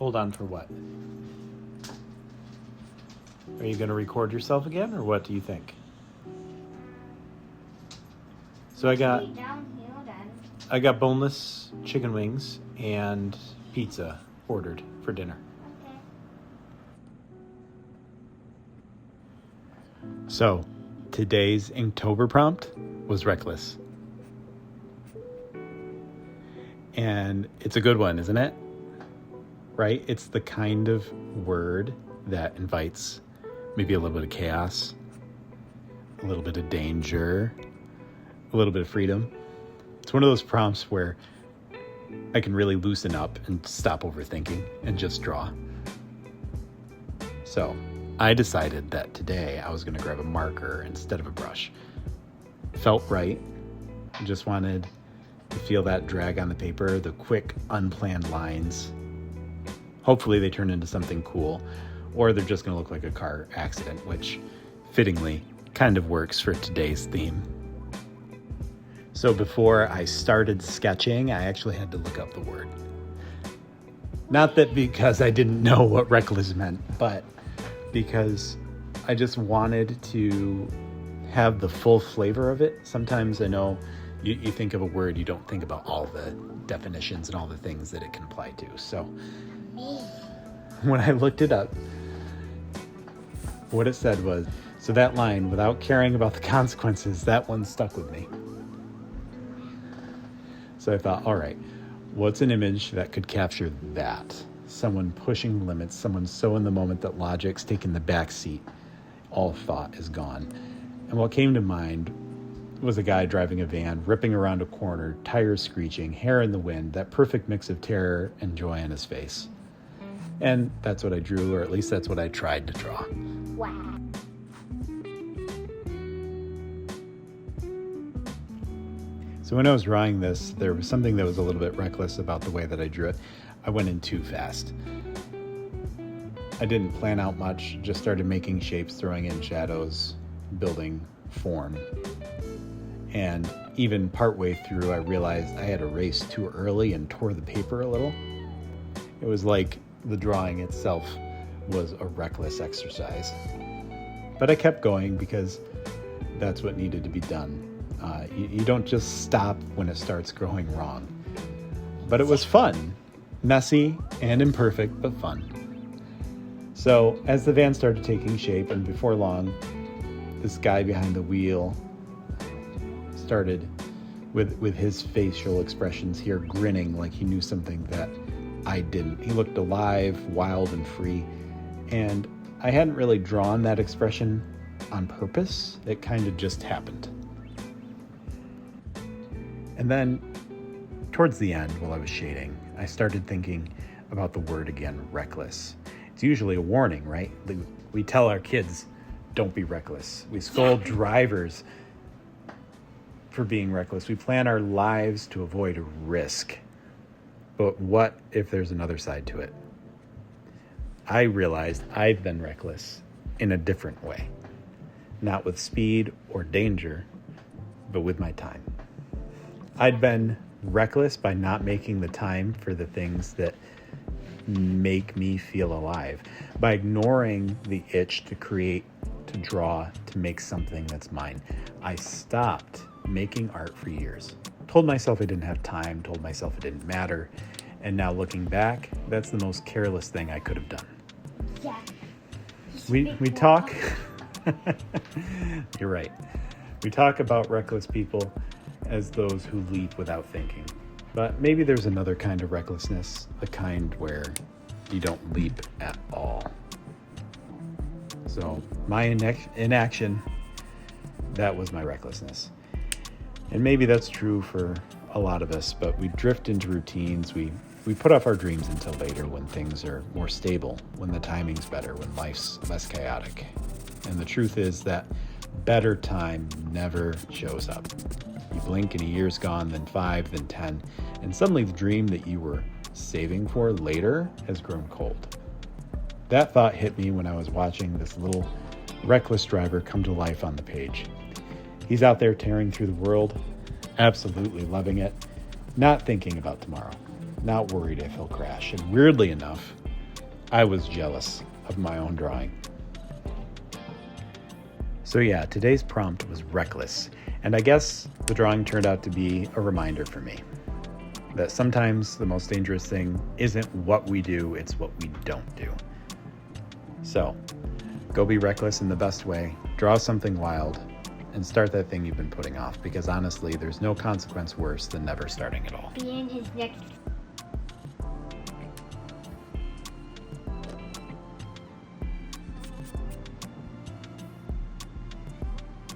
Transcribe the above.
Hold on for what? Are you going to record yourself again, or what do you think? So I got boneless chicken wings and pizza ordered for dinner. Okay. So today's Inktober prompt was reckless. And it's a good one, isn't it? Right? It's the kind of word that invites maybe a little bit of chaos, a little bit of danger, a little bit of freedom. It's one of those prompts where I can really loosen up and stop overthinking and just draw. So I decided that today I was going to grab a marker instead of a brush. Felt right. Just wanted to feel that drag on the paper, the quick, unplanned lines. Hopefully they turn into something cool, or they're just going to look like a car accident, which fittingly kind of works for today's theme. So before I started sketching, I actually had to look up the word. Not that because I didn't know what reckless meant, but because I just wanted to have the full flavor of it. Sometimes I know you think of a word, you don't think about all the definitions and all the things that it can apply to. So when I looked it up, what it said was, so that line, without caring about the consequences, that one stuck with me. So I thought, all right, what's an image that could capture that? Someone pushing limits, someone so in the moment that logic's taking the back seat, all thought is gone. And what came to mind was a guy driving a van, ripping around a corner, tires screeching, hair in the wind, that perfect mix of terror and joy on his face. And that's what I drew, or at least that's what I tried to draw. Wow. So when I was drawing this, there was something that was a little bit reckless about the way that I drew it. I went in too fast. I didn't plan out much, just started making shapes, throwing in shadows, building form. And even partway through, I realized I had erased too early and tore the paper a little. It was like the drawing itself was a reckless exercise. But I kept going because that's what needed to be done. You don't just stop when it starts going wrong. But it was fun. Messy and imperfect, but fun. So as the van started taking shape, and before long, this guy behind the wheel started with his facial expressions here grinning like he knew something that I didn't. He looked alive, wild, and free. And I hadn't really drawn that expression on purpose. It kind of just happened. And then towards the end, while I was shading, I started thinking about the word again, reckless. It's usually a warning, right? We tell our kids, don't be reckless. We scold drivers for being reckless. We plan our lives to avoid risk. But what if there's another side to it? I realized I've been reckless in a different way. Not with speed or danger, but with my time. I'd been reckless by not making the time for the things that make me feel alive, by ignoring the itch to create, to draw, to make something that's mine. I stopped making art for years. Told myself I didn't have time, told myself it didn't matter, and now looking back, that's the most careless thing I could have done. Yeah. We talk, you're right. We talk about reckless people as those who leap without thinking. But maybe there's another kind of recklessness, a kind where you don't leap at all. So my inaction, that was my recklessness. And maybe that's true for a lot of us, but we drift into routines. We put off our dreams until later, when things are more stable, when the timing's better, when life's less chaotic. And the truth is that better time never shows up. You blink and a year's gone, then 5, then 10, and suddenly the dream that you were saving for later has grown cold. That thought hit me when I was watching this little reckless driver come to life on the page. He's out there tearing through the world, absolutely loving it, not thinking about tomorrow, not worried if he'll crash. And weirdly enough, I was jealous of my own drawing. So yeah, today's prompt was reckless, and I guess the drawing turned out to be a reminder for me that sometimes the most dangerous thing isn't what we do, it's what we don't do. So, go be reckless in the best way, draw something wild, and start that thing you've been putting off, because honestly, there's no consequence worse than never starting at all. Be in his next